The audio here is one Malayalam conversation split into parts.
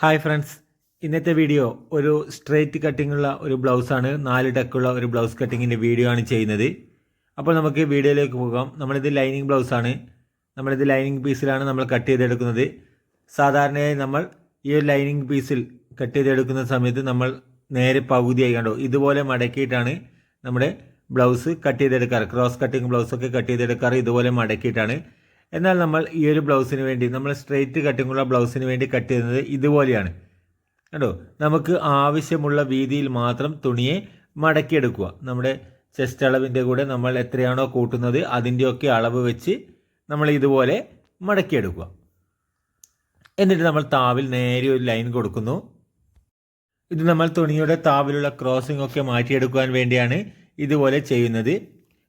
ഹായ് ഫ്രണ്ട്സ്, ഇന്നത്തെ വീഡിയോ ഒരു സ്ട്രെയിറ്റ് കട്ടിങ്ങുള്ള ഒരു ബ്ലൗസാണ്. 4 ടക്കുള്ള ഒരു ബ്ലൗസ് കട്ടിങ്ങിൻ്റെ വീഡിയോ ആണ് ചെയ്യുന്നത്. അപ്പോൾ നമുക്ക് വീഡിയോയിലേക്ക് പോകാം. നമ്മളിത് ലൈനിങ് ബ്ലൗസാണ്. നമ്മളിത് ലൈനിങ് പീസിലാണ് നമ്മൾ കട്ട് ചെയ്തെടുക്കുന്നത്. സാധാരണയായി നമ്മൾ ഈ ഒരു ലൈനിങ് പീസിൽ കട്ട് ചെയ്തെടുക്കുന്ന സമയത്ത് നമ്മൾ നേരെ പകുതിയായി കണ്ടോ ഇതുപോലെ മടക്കിയിട്ടാണ് നമ്മുടെ ബ്ലൗസ് കട്ട് ചെയ്തെടുക്കാറ്. ക്രോസ് കട്ടിങ് ബ്ലൗസൊക്കെ കട്ട് ചെയ്തെടുക്കാറ് ഇതുപോലെ മടക്കിയിട്ടാണ്. എന്നാൽ നമ്മൾ ഈ ഒരു ബ്ലൗസിന് വേണ്ടി നമ്മൾ സ്ട്രെയിറ്റ് കട്ടിങ്ങുള്ള ബ്ലൗസിന് വേണ്ടി കട്ട് ചെയ്യുന്നത് ഇതുപോലെയാണ് കേട്ടോ. നമുക്ക് ആവശ്യമുള്ള വീതിയിൽ മാത്രം തുണിയെ മടക്കിയെടുക്കുക. നമ്മുടെ ചെസ്റ്റ് അളവിൻ്റെ കൂടെ നമ്മൾ എത്രയാണോ കൂട്ടുന്നത് അതിൻ്റെയൊക്കെ അളവ് വെച്ച് നമ്മൾ ഇതുപോലെ മടക്കിയെടുക്കുക. എന്നിട്ട് നമ്മൾ താവിൽ നേരെ ഒരു ലൈൻ കൊടുക്കുന്നു. ഇത് നമ്മൾ തുണിയുടെ താവിലുള്ള ക്രോസിംഗ് ഒക്കെ മാറ്റിയെടുക്കുവാൻ വേണ്ടിയാണ് ഇതുപോലെ ചെയ്യുന്നത്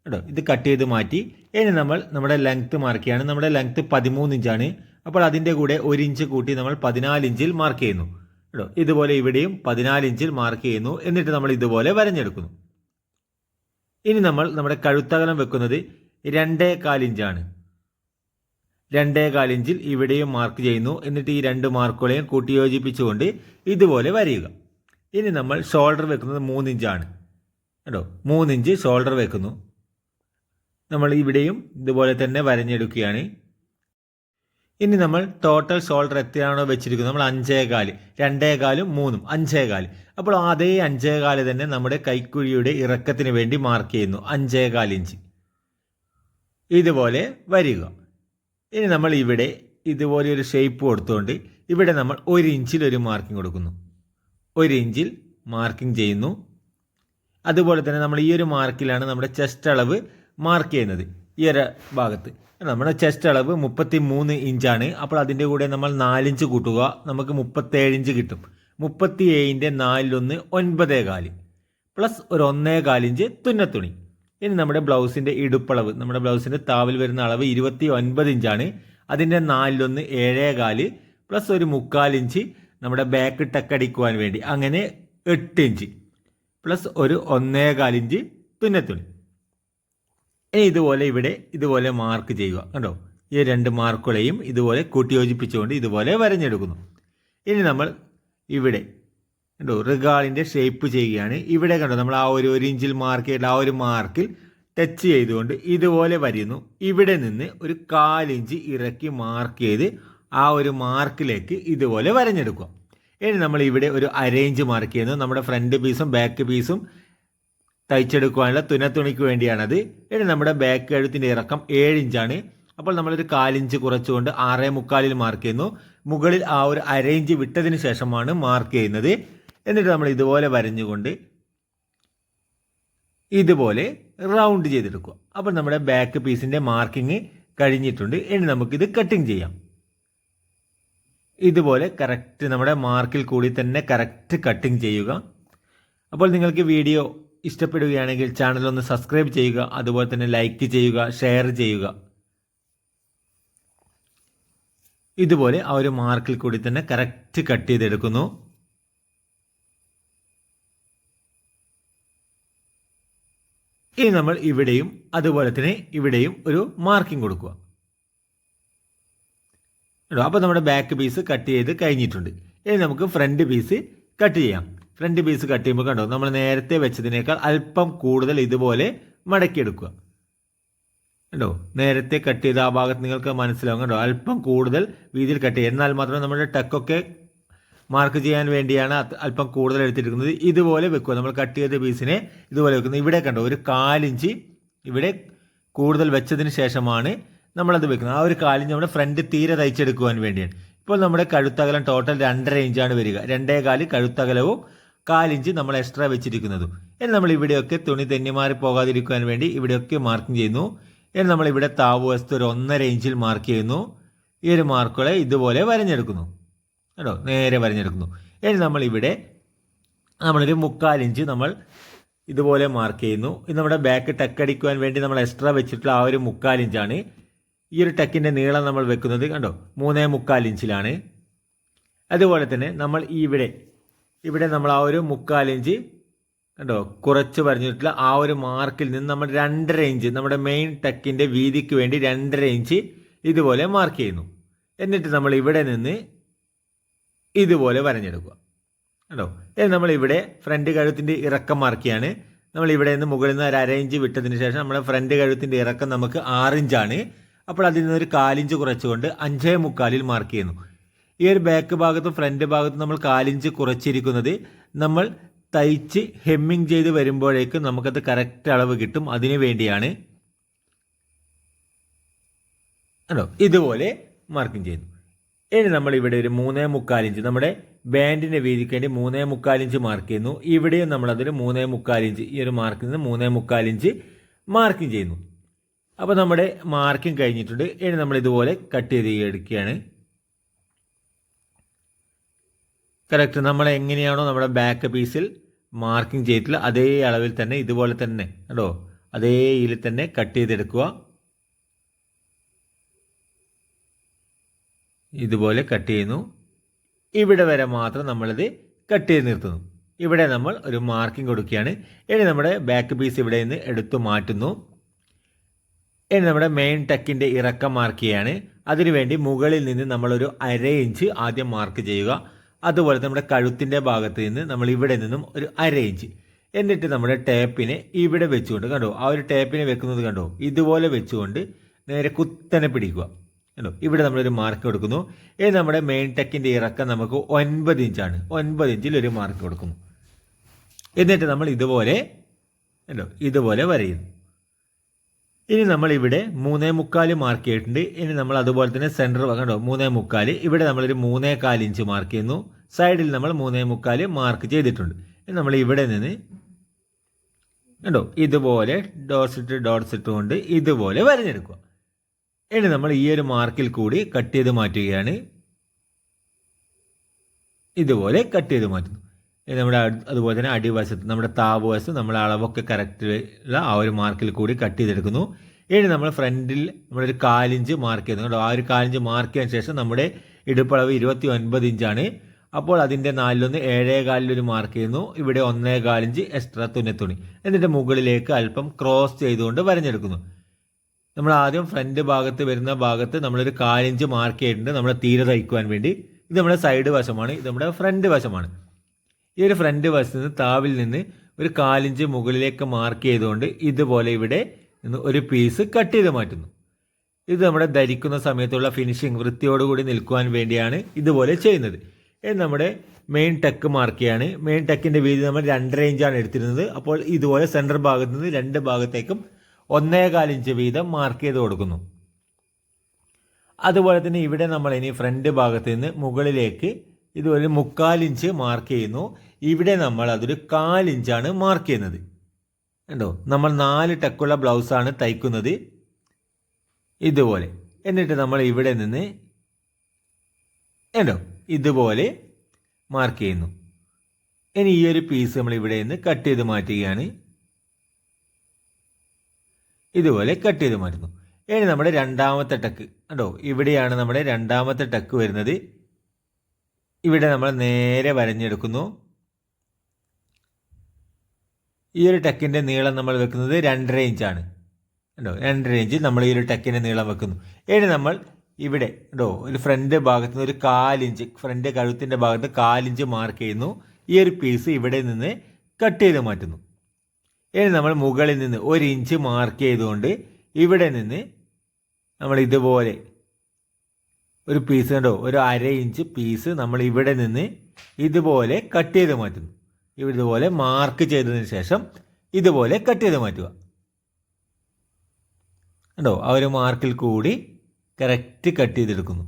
കേട്ടോ. ഇത് കട്ട് ചെയ്ത് മാറ്റി ഇനി നമ്മൾ നമ്മുടെ ലെങ്ത്ത് മാർക്ക് ചെയ്യാണ്. നമ്മുടെ ലെങ്ത്ത് 13 ഇഞ്ചാണ്. അപ്പോൾ അതിൻ്റെ കൂടെ 1 ഇഞ്ച് കൂട്ടി നമ്മൾ 14 ഇഞ്ചിൽ മാർക്ക് ചെയ്യുന്നു കേട്ടോ. ഇതുപോലെ ഇവിടെയും 14 ഇഞ്ചിൽ മാർക്ക് ചെയ്യുന്നു. എന്നിട്ട് നമ്മൾ ഇതുപോലെ വരഞ്ഞെടുക്കുന്നു. ഇനി നമ്മൾ നമ്മുടെ കഴുത്തകലം വെക്കുന്നത് 2.25 ഇഞ്ചാണ്. 2.25 ഇഞ്ചിൽ ഇവിടെയും മാർക്ക് ചെയ്യുന്നു. എന്നിട്ട് ഈ 2 മാർക്കുകളെയും കൂട്ടിയോജിപ്പിച്ചുകൊണ്ട് ഇതുപോലെ വരയുക. ഇനി നമ്മൾ ഷോൾഡർ വെക്കുന്നത് 3 ഇഞ്ചാണ് കേട്ടോ. 3 ഇഞ്ച് ഷോൾഡർ വെക്കുന്നു. നമ്മൾ ഇവിടെയും ഇതുപോലെ തന്നെ വരഞ്ഞെടുക്കുകയാണ്. ഇനി നമ്മൾ ടോട്ടൽ ഷോൾഡർ എത്രയാണോ വെച്ചിരിക്കുന്നത് നമ്മൾ 5.25, 2.25, 3, 5.25. അപ്പോൾ അതേ 5.25 തന്നെ നമ്മുടെ കൈക്കുഴിയുടെ ഇറക്കത്തിന് വേണ്ടി മാർക്ക് ചെയ്യുന്നു. 5.25 ഇഞ്ച് ഇതുപോലെ വരിക. ഇനി നമ്മൾ ഇവിടെ ഇതുപോലെ ഒരു ഷേപ്പ് കൊടുത്തുകൊണ്ട് ഇവിടെ നമ്മൾ 1 ഇഞ്ചിൽ ഒരു മാർക്കിംഗ് കൊടുക്കുന്നു. 1 ഇഞ്ചിൽ മാർക്കിംഗ് ചെയ്യുന്നു. അതുപോലെ തന്നെ നമ്മൾ ഈ ഒരു മാർക്കിലാണ് നമ്മുടെ ചെസ്റ്റ് അളവ് മാർക്ക് ചെയ്യുന്നത്. ഈ ഒരു ഭാഗത്ത് നമ്മുടെ ചെസ്റ്റ് അളവ് 33 ഇഞ്ചാണ്. അപ്പോൾ അതിൻ്റെ കൂടെ നമ്മൾ 4 ഇഞ്ച് കൂട്ടുക, നമുക്ക് 37 ഇഞ്ച് കിട്ടും. 37ൻ്റെ 4/1 9.25 പ്ലസ് ഒരു 1.25 ഇഞ്ച് തുന്നത്തുണി. ഇനി നമ്മുടെ ബ്ലൗസിൻ്റെ ഇടുപ്പളവ്, നമ്മുടെ ബ്ലൗസിൻ്റെ താവിൽ വരുന്ന അളവ് 29 ഇഞ്ചാണ്. അതിൻ്റെ 4/1 7.25 പ്ലസ് ഒരു 3/4 ഇഞ്ച് നമ്മുടെ ബാക്ക് ടക്കടിക്കുവാൻ വേണ്ടി, അങ്ങനെ 8 ഇഞ്ച് പ്ലസ് ഒരു 1.25 ഇഞ്ച് തുന്നത്തുണി. ഇനി ഇതുപോലെ ഇവിടെ ഇതുപോലെ മാർക്ക് ചെയ്യുക കണ്ടോ. ഈ 2 മാർക്കുകളെയും ഇതുപോലെ കൂട്ടിയോജിപ്പിച്ചുകൊണ്ട് ഇതുപോലെ വരഞ്ഞെടുക്കുന്നു. ഇനി നമ്മൾ ഇവിടെ കണ്ടോ റിഗാളിൻ്റെ ഷേപ്പ് ചെയ്യുകയാണ്. ഇവിടെ കണ്ടോ നമ്മൾ ആ ഒരു 1 ഇഞ്ചിൽ മാർക്ക് ചെയ്ത ആ ഒരു മാർക്കിൽ ടച്ച് ചെയ്തുകൊണ്ട് ഇതുപോലെ വരയുന്നു. ഇവിടെ നിന്ന് ഒരു 1/4 ഇഞ്ച് ഇറക്കി മാർക്ക് ചെയ്ത് ആ ഒരു മാർക്കിലേക്ക് ഇതുപോലെ വരഞ്ഞെടുക്കുക. ഇനി നമ്മൾ ഇവിടെ ഒരു അരയിഞ്ച് മാർക്ക് ചെയ്യുന്നു. നമ്മുടെ ഫ്രണ്ട് പീസും ബാക്ക് പീസും തയ്ച്ചെടുക്കുവാനുള്ള തുന്നത്തുണിക്ക് വേണ്ടിയാണത്. ഇനി നമ്മുടെ ബാക്ക് കഴുത്തിൻ്റെ ഇറക്കം 7 ഇഞ്ചാണ്. അപ്പോൾ നമ്മളൊരു 1/4 ഇഞ്ച് കുറച്ചുകൊണ്ട് 6.25 മാർക്ക് ചെയ്യുന്നു. മുകളിൽ ആ ഒരു അരയിഞ്ച് വിട്ടതിന് ശേഷമാണ് മാർക്ക് ചെയ്യുന്നത്. എന്നിട്ട് നമ്മൾ ഇതുപോലെ വരഞ്ഞുകൊണ്ട് ഇതുപോലെ റൗണ്ട് ചെയ്തെടുക്കുക. അപ്പോൾ നമ്മുടെ ബാക്ക് പീസിൻ്റെ മാർക്കിങ് കഴിഞ്ഞിട്ടുണ്ട്. ഇനി നമുക്കിത് കട്ടിങ് ചെയ്യാം. ഇതുപോലെ കറക്റ്റ് നമ്മുടെ മാർക്കിൽ കൂടി തന്നെ കറക്റ്റ് കട്ടിങ് ചെയ്യുക. അപ്പോൾ നിങ്ങൾക്ക് വീഡിയോ ഇഷ്ടപ്പെടുകയാണെങ്കിൽ ചാനൽ ഒന്ന് സബ്സ്ക്രൈബ് ചെയ്യുക. അതുപോലെ തന്നെ ലൈക്ക് ചെയ്യുക, ഷെയർ ചെയ്യുക. ഇതുപോലെ ആ ഒരു മാർക്കിൽ കൂടി തന്നെ കറക്റ്റ് കട്ട് ചെയ്തെടുക്കുന്നു. ഇനി നമ്മൾ ഇവിടെയും അതുപോലെ തന്നെ ഇവിടെയും ഒരു മാർക്കിംഗ് കൊടുക്കുക. അപ്പോൾ നമ്മുടെ ബാക്ക് പീസ് കട്ട് ചെയ്ത് കഴിഞ്ഞിട്ടുണ്ട്. ഇനി നമുക്ക് ഫ്രണ്ട് പീസ് കട്ട് ചെയ്യാം. ഫ്രണ്ട് പീസ് കട്ട് ചെയ്യുമ്പോൾ കണ്ടോ നമ്മൾ നേരത്തെ വെച്ചതിനേക്കാൾ അല്പം കൂടുതൽ ഇതുപോലെ മടക്കിയെടുക്കുക കണ്ടോ. നേരത്തെ കട്ട് ചെയ്ത ആ ഭാഗത്ത് നിങ്ങൾക്ക് മനസ്സിലാവും കണ്ടോ, അല്പം കൂടുതൽ വീതിയിൽ കട്ട് ചെയ്യുക. എന്നാൽ മാത്രമേ നമ്മുടെ ടക്കൊക്കെ മാർക്ക് ചെയ്യാൻ വേണ്ടിയാണ് അല്പം കൂടുതൽ എടുത്തിരിക്കുന്നത്. ഇതുപോലെ വെക്കുക. നമ്മൾ കട്ട് ചെയ്ത പീസിനെ ഇതുപോലെ വെക്കുന്നത്. ഇവിടെ കണ്ടോ ഒരു 1/4 ഇഞ്ച് ഇവിടെ കൂടുതൽ വെച്ചതിന് ശേഷമാണ് നമ്മളത് വെക്കുന്നത്. ആ ഒരു 1/4 ഇഞ്ച് നമ്മുടെ ഫ്രണ്ട് തീരെ തയ്ച്ചെടുക്കുവാൻ വേണ്ടിയാണ്. ഇപ്പോൾ നമ്മുടെ കഴുത്തകലം ടോട്ടൽ 2.5 ഇഞ്ചാണ് വരിക. 2.25 കഴുത്തകലവും 1/4 ഇഞ്ച് നമ്മൾ എക്സ്ട്രാ വെച്ചിരിക്കുന്നതും. ഇനി നമ്മൾ ഇവിടെയൊക്കെ തുണി തെന്നിമാറി പോകാതിരിക്കുവാൻ വേണ്ടി ഇവിടെയൊക്കെ മാർക്കിംഗ് ചെയ്യുന്നു. ഇനി നമ്മൾ ഇവിടെ താവ് വശത്ത് ഒരു 1.5 ഇഞ്ചിൽ മാർക്ക് ചെയ്യുന്നു. ഈ ഒരു മാർക്കുകളെ ഇതുപോലെ വരഞ്ഞെടുക്കുന്നു കേട്ടോ, നേരെ വരഞ്ഞെടുക്കുന്നു. ഇനി നമ്മൾ ഇവിടെ നമ്മളൊരു 3/4 ഇഞ്ച് നമ്മൾ ഇതുപോലെ മാർക്ക് ചെയ്യുന്നു. ഇത് നമ്മുടെ ബാക്ക് ടക്കടിക്കുവാൻ വേണ്ടി നമ്മൾ എക്സ്ട്രാ വെച്ചിട്ടുള്ള ആ ഒരു 3/4 ഇഞ്ചാണ്. ഈ ഒരു ടക്കിൻ്റെ നീളം നമ്മൾ വെക്കുന്നത് കണ്ടോ 3.25 ഇഞ്ചിലാണ്. അതുപോലെ തന്നെ നമ്മൾ ഇവിടെ നമ്മൾ ആ ഒരു 3/4 ഇഞ്ച് കണ്ടോ കുറച്ച് പറഞ്ഞിട്ടുള്ള ആ ഒരു മാർക്കിൽ നിന്ന് നമ്മൾ 2.5 ഇഞ്ച് നമ്മുടെ മെയിൻ ടക്കിൻ്റെ വീതിക്ക് വേണ്ടി 2.5 ഇഞ്ച് ഇതുപോലെ മാർക്ക് ചെയ്യുന്നു. എന്നിട്ട് നമ്മൾ ഇവിടെ നിന്ന് ഇതുപോലെ വരഞ്ഞെടുക്കുക കേട്ടോ. നമ്മളിവിടെ ഫ്രണ്ട് കഴുത്തിൻ്റെ ഇറക്കം മാർക്ക് ചെയ്യാണ്. നമ്മൾ ഇവിടെ നിന്ന് മുകളിൽ നിന്ന് ഒരു 1/2 ഇഞ്ച് വിട്ടതിന് ശേഷം നമ്മുടെ ഫ്രണ്ട് കഴുത്തിൻ്റെ ഇറക്കം നമുക്ക് 6 ഇഞ്ചാണ്. അപ്പോൾ അതിൽ നിന്നൊരു 4 ഇഞ്ച് കുറച്ചുകൊണ്ട് 5.25 മാർക്ക് ചെയ്യുന്നു. ഈ ഒരു ബാക്ക് ഭാഗത്തും ഫ്രണ്ട് ഭാഗത്തും നമ്മൾ 4 ഇഞ്ച് കുറച്ചിരിക്കുന്നത് നമ്മൾ തയ്ച്ച് ഹെമ്മിങ് ചെയ്ത് വരുമ്പോഴേക്കും നമുക്കത് കറക്റ്റ് അളവ് കിട്ടും, അതിനു വേണ്ടിയാണ് കേട്ടോ. ഇതുപോലെ മാർക്കിങ് ചെയ്യുന്നു. ഇനി നമ്മളിവിടെ ഒരു 3.25 ഇഞ്ച് നമ്മുടെ ബാൻഡിൻ്റെ വീതിക്ക് വേണ്ടി 3.25 ഇഞ്ച് മാർക്ക് ചെയ്യുന്നു. ഇവിടെയും നമ്മളതൊരു 3.25 ഇഞ്ച് ഈ ഒരു മാർക്കിൽ നിന്ന് 3.25 ഇഞ്ച് മാർക്കിങ് ചെയ്യുന്നു. അപ്പോൾ നമ്മുടെ മാർക്കിങ് കഴിഞ്ഞിട്ടുണ്ട്. ഇനി നമ്മൾ ഇതുപോലെ കട്ട് ചെയ്ത് എടുക്കുകയാണ്. കറക്റ്റ് നമ്മൾ എങ്ങനെയാണോ നമ്മുടെ ബാക്ക് പീസിൽ മാർക്കിങ് ചെയ്തിട്ടുള്ള അതേ അളവിൽ തന്നെ ഇതുപോലെ തന്നെ കേട്ടോ, അതേ ഇതിൽ തന്നെ കട്ട് ചെയ്തെടുക്കുക. ഇതുപോലെ കട്ട് ചെയ്യുന്നു. ഇവിടെ വരെ മാത്രം നമ്മളിത് കട്ട് ചെയ്ത് നിർത്തുന്നു. ഇവിടെ നമ്മൾ ഒരു മാർക്കിംഗ് കൊടുക്കുകയാണ്. ഇനി നമ്മുടെ ബാക്ക് പീസ് ഇവിടെ നിന്ന് എടുത്തു മാറ്റുന്നു. ഇനി നമ്മുടെ മെയിൻ ടക്കിൻ്റെ ഇറക്കം മാർക്ക് ചെയ്യാണ്. അതിനുവേണ്ടി മുകളിൽ നിന്ന് നമ്മളൊരു 1/2 ഇഞ്ച് ആദ്യം മാർക്ക് ചെയ്യുക. അതുപോലെ നമ്മുടെ കഴുത്തിൻ്റെ ഭാഗത്ത് നിന്ന് നമ്മൾ ഇവിടെ നിന്നും ഒരു 1/2 ഇഞ്ച്, എന്നിട്ട് നമ്മുടെ ടേപ്പിനെ ഇവിടെ വെച്ചുകൊണ്ട് കണ്ടോ, ആ ഒരു ടേപ്പിനെ വെക്കുന്നത് കണ്ടോ, ഇതുപോലെ വെച്ചുകൊണ്ട് നേരെ കുത്തനെ പിടിക്കുക കണ്ടോ. ഇവിടെ നമ്മളൊരു മാർക്ക് കൊടുക്കുന്നു. ഇനി നമ്മുടെ മെയിൻ ടക്കിൻ്റെ ഇറക്കം നമുക്ക് 9 ഇഞ്ചാണ്. 9 ഇഞ്ചിൽ ഒരു മാർക്ക് കൊടുക്കുന്നു. എന്നിട്ട് നമ്മൾ ഇതുപോലെ കണ്ടോ, ഇതുപോലെ വരയുന്നു. ഇനി നമ്മൾ ഇവിടെ 3.25 മാർക്ക് ചെയ്തിട്ടുണ്ട്. ഇനി നമ്മൾ അതുപോലെ തന്നെ സെൻറ്റർ കണ്ടോ 3.25, ഇവിടെ നമ്മളൊരു 3.25 ഇഞ്ച് മാർക്ക് ചെയ്യുന്നു. സൈഡിൽ നമ്മൾ 3.25 മാർക്ക് ചെയ്തിട്ടുണ്ട്. ഇനി നമ്മൾ ഇവിടെ നിന്ന് കണ്ടോ ഇതുപോലെ ഡോട്ട്സ് ഇട്ടുകൊണ്ട് ഇതുപോലെ വരഞ്ഞെടുക്കുക. ഇനി നമ്മൾ ഈ ഒരു മാർക്കിൽ കൂടി കട്ട് ചെയ്ത് മാറ്റുകയാണ്. ഇതുപോലെ കട്ട് ചെയ്ത് മാറ്റുന്നു. നമ്മുടെ അതുപോലെ തന്നെ അടിവശത്ത് നമ്മുടെ താപ് വശത്ത് നമ്മൾ അളവൊക്കെ കറക്റ്റുള്ള ആ ഒരു മാർക്കിൽ കൂടി കട്ട് ചെയ്തെടുക്കുന്നു. ഇനി നമ്മൾ ഫ്രണ്ടിൽ നമ്മളൊരു 4 ഇഞ്ച് മാർക്ക് ചെയ്യുന്നു കേട്ടോ. ആ ഒരു 4 ഇഞ്ച് മാർക്ക് ചെയ്തതിന് ശേഷം നമ്മുടെ ഇടുപ്പളവ് 29 ഇഞ്ചാണ്. അപ്പോൾ അതിൻ്റെ 4-1 7.25 മാർക്ക് ചെയ്യുന്നു. ഇവിടെ 1.25 ഇഞ്ച് എക്സ്ട്രാ തുന്നി. എന്നിട്ട് മുകളിലേക്ക് അല്പം ക്രോസ് ചെയ്തുകൊണ്ട് വരഞ്ഞെടുക്കുന്നു. നമ്മൾ ആദ്യം ഫ്രണ്ട് ഭാഗത്ത് വരുന്ന ഭാഗത്ത് നമ്മളൊരു 4 ഇഞ്ച് മാർക്ക് ചെയ്തിട്ടുണ്ട് നമ്മുടെ തീരെ തയ്ക്കുവാൻ വേണ്ടി. ഇത് നമ്മുടെ സൈഡ് വശമാണ്, ഇത് നമ്മുടെ ഫ്രണ്ട് വശമാണ്. ഈ ഒരു ഫ്രണ്ട് വശത്ത് നിന്ന് താവിൽ നിന്ന് ഒരു 4 ഇഞ്ച് മുകളിലേക്ക് മാർക്ക് ചെയ്തുകൊണ്ട് ഇതുപോലെ ഇവിടെ നിന്ന് ഒരു പീസ് കട്ട് ചെയ്ത് മാറ്റുന്നു. ഇത് നമ്മുടെ ധരിക്കുന്ന സമയത്തുള്ള ഫിനിഷിങ് വൃത്തിയോടുകൂടി നിൽക്കുവാൻ വേണ്ടിയാണ് ഇതുപോലെ ചെയ്യുന്നത്. നമ്മുടെ മെയിൻ ടക്ക് മാർക്ക് ചെയ്യാണ്. മെയിൻ ടക്കിൻ്റെ വീതി നമ്മൾ 2.5 ഇഞ്ചാണ് എടുത്തിരുന്നത്. അപ്പോൾ ഇതുപോലെ സെൻറ്റർ ഭാഗത്ത് നിന്ന് 2 ഭാഗത്തേക്കും 1.25 ഇഞ്ച് വീതം മാർക്ക് ചെയ്ത് കൊടുക്കുന്നു. അതുപോലെ തന്നെ ഇവിടെ നമ്മൾ ഇനി ഫ്രണ്ട് ഭാഗത്ത് നിന്ന് മുകളിലേക്ക് ഇതുപോലെ 3/4 ഇഞ്ച് മാർക്ക് ചെയ്യുന്നു. ഇവിടെ നമ്മൾ അതൊരു 1/4 ഇഞ്ചാണ് മാർക്ക് ചെയ്യുന്നത് കണ്ടോ. നമ്മൾ 4 ടക്കുള്ള ബ്ലൗസാണ് തയ്ക്കുന്നത് ഇതുപോലെ. എന്നിട്ട് നമ്മൾ ഇവിടെ നിന്ന് കണ്ടോ ഇതുപോലെ മാർക്ക് ചെയ്യുന്നു. ഇനി ഈ ഒരു പീസ് നമ്മൾ ഇവിടെ നിന്ന് കട്ട് ചെയ്ത് മാറ്റുകയാണ്. ഇതുപോലെ കട്ട് ചെയ്ത് മാറ്റുന്നു. ഇനി നമ്മുടെ രണ്ടാമത്തെ ടക്ക് കണ്ടോ, ഇവിടെയാണ് നമ്മുടെ രണ്ടാമത്തെ ടക്ക് വരുന്നത്. ഇവിടെ നമ്മൾ നേരെ വരഞ്ഞെടുക്കുന്നു. ഈ ഒരു ടക്കിൻ്റെ നീളം നമ്മൾ വെക്കുന്നത് 2.5 ഇഞ്ചാണ് കണ്ടോ. 2.5 ഇഞ്ച് നമ്മൾ ഈ ഒരു ടക്കിൻ്റെ നീളം വെക്കുന്നു. ഇനി നമ്മൾ ഇവിടെ കണ്ടോ ഒരു ഫ്രണ്ട് ഭാഗത്ത് നിന്ന് ഒരു 4 ഇഞ്ച് ഫ്രണ്ട് കഴുത്തിൻ്റെ ഭാഗത്ത് 4 ഇഞ്ച് മാർക്ക് ചെയ്യുന്നു. ഈ ഒരു പീസ് ഇവിടെ നിന്ന് കട്ട് ചെയ്ത് മാറ്റുന്നു. ഇനി നമ്മൾ മുകളിൽ നിന്ന് 1 ഇഞ്ച് മാർക്ക് ചെയ്തുകൊണ്ട് ഇവിടെ നിന്ന് നമ്മൾ ഇതുപോലെ ഒരു പീസ് കണ്ടോ ഒരു 1/2 ഇഞ്ച് പീസ് നമ്മൾ ഇവിടെ നിന്ന് ഇതുപോലെ കട്ട് ചെയ്ത് മാറ്റുന്നു. ഇതുപോലെ മാർക്ക് ചെയ്തതിന് ശേഷം ഇതുപോലെ കട്ട് ചെയ്ത് മാറ്റുക കണ്ടോ. ആ ഒരു മാർക്കിൽ കൂടി കറക്റ്റ് കട്ട് ചെയ്തെടുക്കുന്നു.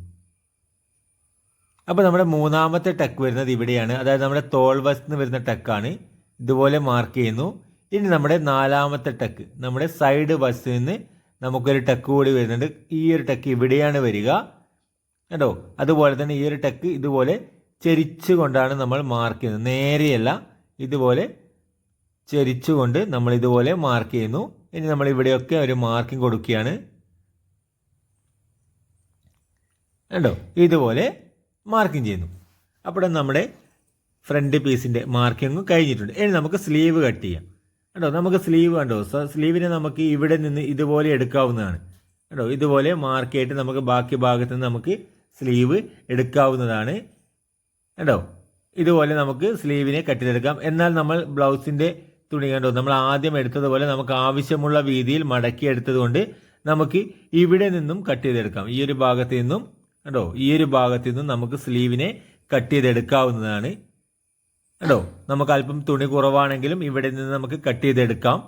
അപ്പോൾ നമ്മുടെ മൂന്നാമത്തെ ടക്ക് വരുന്നത് ഇവിടെയാണ്, അതായത് നമ്മുടെ തോൾ വശത്ത് നിന്ന് വരുന്ന ടക്കാണ്. ഇതുപോലെ മാർക്ക് ചെയ്യുന്നു. ഇനി നമ്മുടെ നാലാമത്തെ ടക്ക് നമ്മുടെ സൈഡ് വശത്ത് നിന്ന് നമുക്കൊരു ടക്ക് കൂടി വരുന്നുണ്ട്. ഈ ഒരു ടക്ക് ഇവിടെയാണ് വരിക കേട്ടോ. അതുപോലെ തന്നെ ഈ ഒരു ടക്ക് ഇതുപോലെ ചെരിച്ചു കൊണ്ടാണ് നമ്മൾ മാർക്ക് ചെയ്യുന്നത്, നേരെയല്ല, ഇതുപോലെ ചെരിച്ചുകൊണ്ട് നമ്മൾ ഇതുപോലെ മാർക്ക് ചെയ്യുന്നു. ഇനി നമ്മൾ ഇവിടെയൊക്കെ ഒരു മാർക്കിംഗ് കൊടുക്കുകയാണ് കണ്ടോ. ഇതുപോലെ മാർക്കിംഗ് ചെയ്യുന്നു. അപ്പോൾ നമ്മുടെ ഫ്രണ്ട് പീസിൻ്റെ മാർക്കിംഗ് കഴിഞ്ഞിട്ടുണ്ട്. ഇനി നമുക്ക് സ്ലീവ് കട്ട് ചെയ്യാം കേട്ടോ. നമുക്ക് സ്ലീവ് കണ്ടോ, സ്ലീവിനെ നമുക്ക് ഇവിടെ നിന്ന് ഇതുപോലെ എടുക്കാവുന്നതാണ് കേട്ടോ. ഇതുപോലെ മാർക്ക് ചെയ്തിട്ട് നമുക്ക് ബാക്കി ഭാഗത്ത് നിന്ന് നമുക്ക് സ്ലീവ് എടുക്കാവുന്നതാണ്. കണ്ടോ? ഇതുപോലെ നമുക്ക് സ്ലീവിനെ കട്ട് ചെയ്തെടുക്കാം. എന്നാൽ നമ്മൾ ബ്ലൗസിൻ്റെ തുണി കണ്ടോ, നമ്മൾ ആദ്യം എടുത്തതുപോലെ നമുക്ക് ആവശ്യമുള്ള വീതിയിൽ മടക്കി എടുത്തതുകൊണ്ട് നമുക്ക് ഇവിടെ നിന്നും കട്ട് ചെയ്തെടുക്കാം. ഈ ഒരു ഭാഗത്ത് നിന്നും കണ്ടോ, ഈ ഒരു ഭാഗത്ത് നിന്നും നമുക്ക് സ്ലീവിനെ കട്ട് ചെയ്തെടുക്കാവുന്നതാണ്. കണ്ടോ, നമുക്ക് അല്പം തുണി കുറവാണെങ്കിലും ഇവിടെ നിന്ന് നമുക്ക് കട്ട് ചെയ്തെടുക്കാം.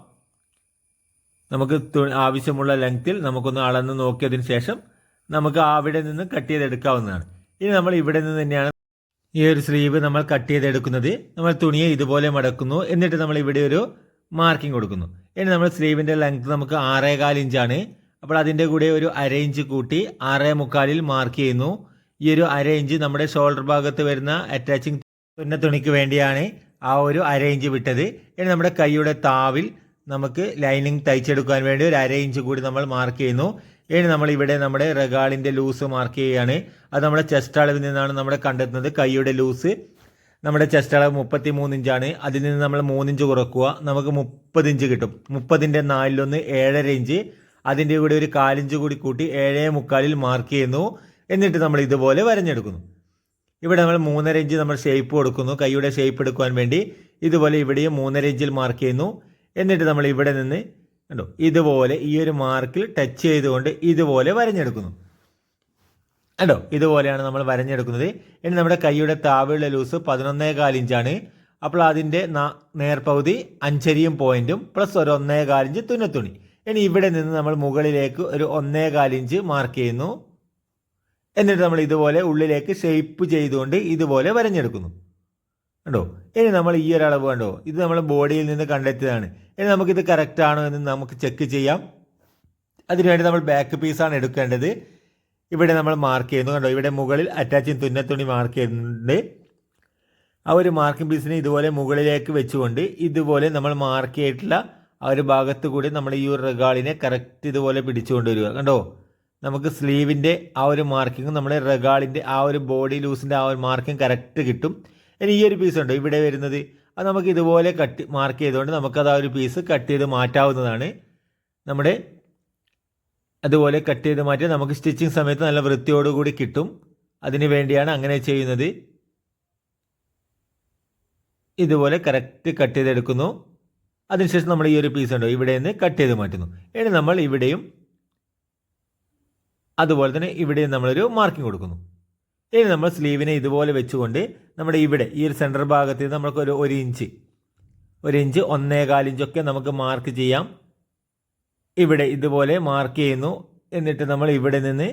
നമുക്ക് ആവശ്യമുള്ള ലെങ്ത്തിൽ നമുക്കൊന്ന് അളന്ന് നോക്കിയതിന് ശേഷം നമുക്ക് അവിടെ നിന്ന് കട്ട് ചെയ്തെടുക്കാവുന്നതാണ്. ഇനി നമ്മൾ ഇവിടെ നിന്ന് തന്നെയാണ് ഈ ഒരു സ്ലീവ് നമ്മൾ കട്ട് ചെയ്തെടുക്കുന്നത്. നമ്മൾ തുണിയെ ഇതുപോലെ മടക്കുന്നു, എന്നിട്ട് നമ്മൾ ഇവിടെ ഒരു മാർക്കിംഗ് കൊടുക്കുന്നു. ഇനി നമ്മൾ സ്ലീവിൻ്റെ ലെങ്ത് നമുക്ക് 6.25 ഇഞ്ചാണ്. അപ്പോൾ അതിൻ്റെ കൂടെ ഒരു 1/2 ഇഞ്ച് കൂട്ടി 6.25 മാർക്ക് ചെയ്യുന്നു. ഈ ഒരു 1/2 ഇഞ്ച് നമ്മുടെ ഷോൾഡർ ഭാഗത്ത് വരുന്ന അറ്റാച്ചിങ് തുണിക്ക് വേണ്ടിയാണ് ആ ഒരു 1/2 ഇഞ്ച് വിട്ടത്. ഇനി നമ്മുടെ കൈയുടെ താവിൽ നമുക്ക് ലൈനിങ് തയ്ച്ചെടുക്കാൻ വേണ്ടി ഒരു 1/2 ഇഞ്ച് കൂടി നമ്മൾ മാർക്ക് ചെയ്യുന്നു. ഇനി നമ്മൾ ഇവിടെ നമ്മുടെ റെഗാളിൻ്റെ ലൂസ് മാർക്ക് ചെയ്യുകയാണ്. അത് നമ്മുടെ ചെസ്റ്റ് അളവിൽ നിന്നാണ് നമ്മൾ കണ്ടെത്തുന്നത്. കൈയുടെ ലൂസ് നമ്മുടെ ചെസ്റ്റ് അളവ് 33 ഇഞ്ചാണ്. അതിൽ നിന്ന് നമ്മൾ 3 ഇഞ്ച് കുറക്കുക, നമുക്ക് 30 ഇഞ്ച് കിട്ടും. 30ൻ്റെ 4/1 7.5 ഇഞ്ച്. അതിൻ്റെ കൂടെ ഒരു 1/4 ഇഞ്ച് കൂടി കൂട്ടി 7.25 മാർക്ക് ചെയ്യുന്നു. എന്നിട്ട് നമ്മൾ ഇതുപോലെ വരഞ്ഞെടുക്കുന്നു. ഇവിടെ നമ്മൾ 3.5 ഇഞ്ച് നമ്മൾ ഷേപ്പ് കൊടുക്കുന്നു, കൈയുടെ ഷേപ്പ് എടുക്കുവാൻ വേണ്ടി. ഇതുപോലെ ഇവിടെയും 3.5 ഇഞ്ചിൽ മാർക്ക് ചെയ്യുന്നു. എന്നിട്ട് നമ്മൾ ഇവിടെ നിന്ന് കണ്ടോ ഇതുപോലെ ഈ ഒരു മാർക്കിൽ ടച്ച് ചെയ്തുകൊണ്ട് ഇതുപോലെ വരഞ്ഞെടുക്കുന്നു. കണ്ടോ, ഇതുപോലെയാണ് നമ്മൾ വരഞ്ഞെടുക്കുന്നത്. ഇനി നമ്മുടെ കൈയുടെ താഴെയുള്ള ലൂസ് 11.25 ഇഞ്ചാണ്. അപ്പോൾ അതിൻ്റെ നേർപകുതി 5 പോയിന്റും പ്ലസ് ഒരു 1.25 ഇഞ്ച് തുന്നത്തുണി. ഇനി ഇവിടെ നിന്ന് നമ്മൾ മുകളിലേക്ക് ഒരു 1.25 ഇഞ്ച് മാർക്ക് ചെയ്യുന്നു. എന്നിട്ട് നമ്മൾ ഇതുപോലെ ഉള്ളിലേക്ക് ഷേപ്പ് ചെയ്തുകൊണ്ട് ഇതുപോലെ വരഞ്ഞെടുക്കുന്നു. കണ്ടോ, ഇനി നമ്മൾ ഈ ഒരു അളവ് കണ്ടോ, ഇത് നമ്മൾ ബോഡിയിൽ നിന്ന് കണ്ടെത്തിയതാണ്. ഇനി നമുക്കിത് കറക്റ്റ് ആണോ എന്ന് നമുക്ക് ചെക്ക് ചെയ്യാം. അതിനുവേണ്ടി നമ്മൾ ബാക്ക് പീസാണ് എടുക്കേണ്ടത്. ഇവിടെ നമ്മൾ മാർക്ക് ചെയ്യുന്നു. കണ്ടോ, ഇവിടെ മുകളിൽ അറ്റാച്ചിങ് തുന്നത്തുണി മാർക്ക് ചെയ്യുന്നുണ്ട്. ആ ഒരു മാർക്കിംഗ് പീസിനെ ഇതുപോലെ മുകളിലേക്ക് വെച്ചുകൊണ്ട് ഇതുപോലെ നമ്മൾ മാർക്ക് ചെയ്തിട്ടുള്ള ആ ഒരു ഭാഗത്ത് കൂടി നമ്മൾ ഈ ഒരു റെഗാളിനെ കറക്റ്റ് ഇതുപോലെ പിടിച്ചുകൊണ്ട് വരിക. കണ്ടോ, നമുക്ക് സ്ലീവിൻ്റെ ആ ഒരു മാർക്കിങ്ങും നമ്മുടെ റെഗാളിൻ്റെ ആ ഒരു ബോഡി ലൂസിൻ്റെ ആ ഒരു മാർക്കിംഗ് കറക്റ്റ് കിട്ടും. ഇനി ഈ ഒരു പീസ് ഉണ്ടോ ഇവിടെ വരുന്നത്, അത് നമുക്ക് ഇതുപോലെ മാർക്ക് ചെയ്തുകൊണ്ട് നമുക്കത് ആ ഒരു പീസ് കട്ട് ചെയ്ത് മാറ്റാവുന്നതാണ്. നമ്മുടെ അതുപോലെ കട്ട് ചെയ്ത് മാറ്റി നമുക്ക് സ്റ്റിച്ചിങ് സമയത്ത് നല്ല വൃത്തിയോടുകൂടി കിട്ടും. അതിന് വേണ്ടിയാണ് അങ്ങനെ ചെയ്യുന്നത്. ഇതുപോലെ കറക്റ്റ് കട്ട് ചെയ്തെടുക്കുന്നു. അതിനുശേഷം നമ്മൾ ഈ ഒരു പീസ് ഉണ്ടോ ഇവിടെ നിന്ന് കട്ട് ചെയ്ത് മാറ്റുന്നു. ഇനി നമ്മൾ ഇവിടെയും അതുപോലെ തന്നെ ഇവിടെയും നമ്മളൊരു മാർക്കിംഗ് കൊടുക്കുന്നു. ഇനി നമ്മൾ സ്ലീവിനെ ഇതുപോലെ വെച്ചുകൊണ്ട് നമ്മുടെ ഇവിടെ ഈ ഒരു സെൻറ്റർ ഭാഗത്ത് നിന്ന് നമുക്ക് ഒരു ഇഞ്ച് 1.25 ഇഞ്ചൊക്കെ നമുക്ക് മാർക്ക് ചെയ്യാം. ഇവിടെ ഇതുപോലെ മാർക്ക് ചെയ്യുന്നു. എന്നിട്ട് നമ്മൾ ഇവിടെ നിന്ന്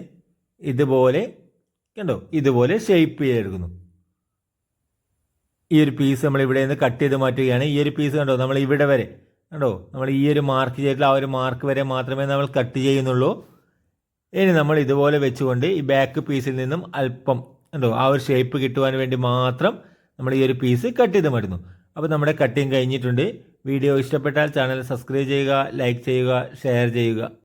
ഇതുപോലെ കണ്ടോ ഇതുപോലെ ഷേപ്പ് ചെയ്തെടുക്കുന്നു. ഈ ഒരു പീസ് നമ്മൾ ഇവിടെ നിന്ന് കട്ട് ചെയ്ത് മാറ്റുകയാണ്. ഈ ഒരു പീസ് കണ്ടോ നമ്മൾ ഇവിടെ വരെ കണ്ടോ നമ്മൾ ഈ ഒരു മാർക്ക് ചെയ്തിട്ടുള്ള ആ ഒരു മാർക്ക് വരെ മാത്രമേ നമ്മൾ കട്ട് ചെയ്യുന്നുള്ളൂ. ഇനി നമ്മൾ ഇതുപോലെ വെച്ചുകൊണ്ട് ഈ ബാക്ക് പീസിൽ നിന്നും അല്പം കണ്ടോ ആ ഒരു ഷേപ്പ് കിട്ടുവാൻ വേണ്ടി മാത്രം നമ്മൾ ഈ ഒരു പീസ് കട്ട് ചെയ്ത് മാറ്റുന്നു. അപ്പോൾ നമ്മുടെ കട്ടിങ് കഴിഞ്ഞിട്ടുണ്ട്. വീഡിയോ ഇഷ്ടപ്പെട്ടാൽ ചാനൽ സബ്സ്ക്രൈബ് ചെയ്യുക, ലൈക്ക് ചെയ്യുക, ഷെയർ ചെയ്യുക.